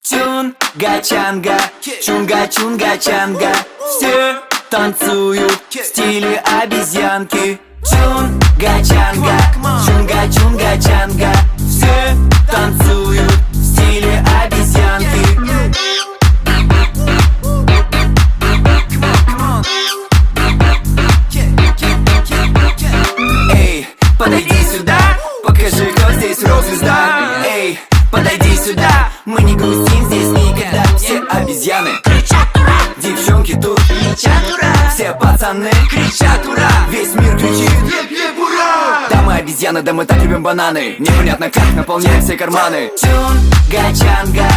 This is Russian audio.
Чунга-чанга, чунга-чунга-чанга. Все танцуют в стиле обезьянки. Чунга-чанга, чунга-чунга-чанга. Все танцуют в стиле обезьянки. Эй, подойди сюда, покажи, кто здесь рок-звезда. Эй, подойди сюда, мы не грустим здесь никогда. Все обезьяны кричат ура, девчонки тут кричат ура, все пацаны кричат ура, весь мир кричит еп-еп ура. Да мы обезьяны, да мы так любим бананы, непонятно как наполняем все карманы. Чунга-чанга,